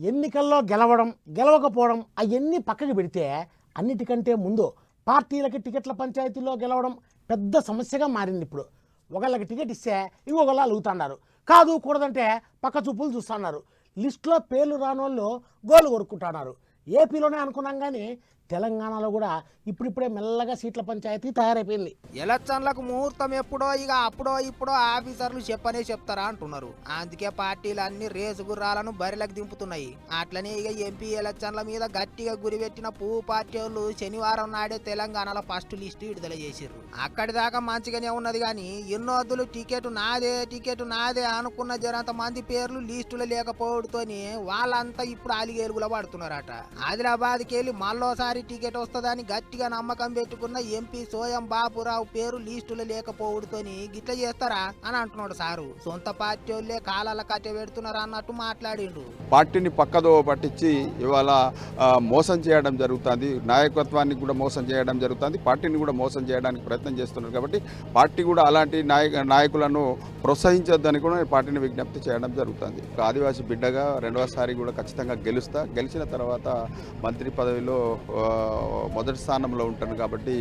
ఎన్నికల్లో గెలవడం గెలవకపోవడం అవన్నీ పక్కకి పెడితే అన్నిటికంటే ముందు పార్టీలకి టికెట్ల పంచాయతీలో గెలవడం పెద్ద సమస్యగా మారింది. ఇప్పుడు ఒకళ్ళకి టికెట్ ఇస్తే ఇంకొకళ్ళు అలుగుతున్నారు, కాదు కూడదంటే పక్క చూపులు చూస్తున్నారు. లిస్టులో పేర్లు రానోళ్ళు గోలు కొరుక్కుంటున్నారు. ఏపీలోనే అనుకున్నాం కానీ తెలంగాణలో కూడా ఇప్పుడిప్పుడే మెల్లగా సీట్ల పంచాయతీ తయారైపోయింది. ఎలక్షన్లకు ముహూర్తం ఎప్పుడో ఇక అప్పుడో ఇప్పుడో ఆఫీసర్లు చెప్పనే చెప్తారా అంటున్నారు. అందుకే పార్టీలు అన్ని రేసు గుర్రాలను బరిలకు దింపుతున్నాయి. అట్లనే ఇక ఎంపీ ఎలక్షన్ల మీద గట్టిగా గురిపెట్టిన పువ్వు పార్టీ వాళ్ళు శనివారం నాడే తెలంగాణలో ఫస్ట్ లిస్టు విడుదల చేసిర్రు. అక్కడి దాకా మంచిగానే ఉన్నది కానీ ఎన్నోద్దులు టికెట్ నాదే అనుకున్న జరంత మంది పేర్లు లిస్టులో లేకపోవడంతోని వాళ్ళంతా ఇప్పుడు ఆలిగేలుగుల పడుతున్నారట. ఆదిలాబాద్కి వెళ్ళి మళ్ళోసారి టికెట్ వస్తుందని గట్టిగా నమ్మకం పెట్టుకున్న ఎంపీ సోయం బాపురావు పేరు లిస్టులో లేకపోవడంతోని గిట్ల చేస్తారా అని అంటున్నాడు సారు. సొంత పార్టీ వాళ్ళే కాలాల కట్టె పెడుతున్నారు అన్నట్టు మాట్లాడిండు. పార్టీని పక్కదో పట్టించి ఇవాళ మోసం చేయడం జరుగుతుంది, నాయకత్వాన్ని కూడా మోసం చేయడం జరుగుతుంది, పార్టీని కూడా మోసం చేయడానికి ప్రయత్నం చేస్తున్నారు. కాబట్టి పార్టీ కూడా అలాంటి నాయకులను ప్రోత్సహించొద్దని కూడా పార్టీని విజ్ఞప్తి చేయడం జరుగుతుంది. ఆదివాసీ బిడ్డగా రెండవసారి కూడా ఖచ్చితంగా గెలిచిన తర్వాత మంత్రి పదవిలో మొదటి స్థానంలో ఉంటాను. కాబట్టి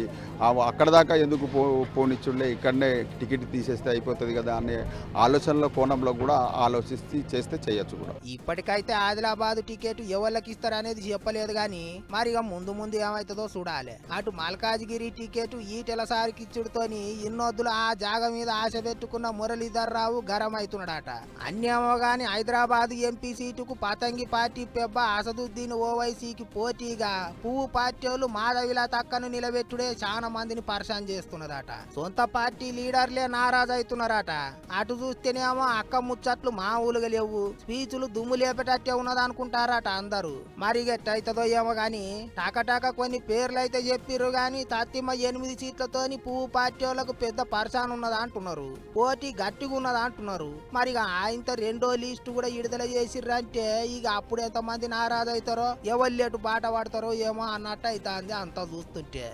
అక్కడ దాకా ఎందుకు పోనిచ్చుండే, ఇక్కడనే టికెట్ తీసేస్తే అయిపోతుంది కదా అనే ఆలోచనల కోణంలో కూడా ఆలోచిస్తే చేస్తే చేయొచ్చు కూడా. ఇప్పటికైతే ఆదిలాబాద్ టికెట్ ఎవరికి ఇస్తారనేది చెప్పలేదు కానీ మరి ముందు ఏమవుతుందో చూడాలి. అటు మల్కాజ్గిరి టికెట్ ఈటెలసారికి ఇచ్చుడుతోని ఇన్నొద్దులు ఆ జాగ మీద ఆశ పెట్టుకున్న మురళీధర్ రావు గరం అవుతున్నాడట. అన్నేమో గాని హైదరాబాద్ ఎంపీ సీటుకు పతంగి పార్టీ పెబ్బ అసదుద్దీన్ ఓవైసీకి పోటీగా పువ్వు పార్టీ వాళ్ళు మాధవిలా తక్కను నిలబెట్టుడే చాలా మందిని పరిశాన్ చేస్తున్నదట. సొంత పార్టీ లీడర్లే నారాజు అవుతున్నారట. అటు చూస్తేనేమో అక్క ముచ్చట్లు మామూలుగా లేవు, స్పీచ్లు దుమ్ము లేపేటట్టే ఉన్నది అనుకుంటారట అందరూ. మరి గట్టయితుందో ఏమో గాని టాకటాక కొన్ని పేర్లు అయితే చెప్పిర్రు గాని తత్తిమ 8 సీట్లతోని పువ్వు పార్టీ వాళ్ళకు పెద్ద పరిశాన్ ఉన్నదా అంటున్నారు, పోటీ గట్టిగా ఉన్నదా అంటున్నారు. మరి ఆయనతో రెండో లిస్టు కూడా విడుదల చేసిర్రంటే ఇక అప్పుడు ఎంత మంది నారాజు అవుతారో ఎవరు లేటు బాట పడతారో ఏమో అన్నట్టు అవుతుంది అంతా చూస్తుంటే.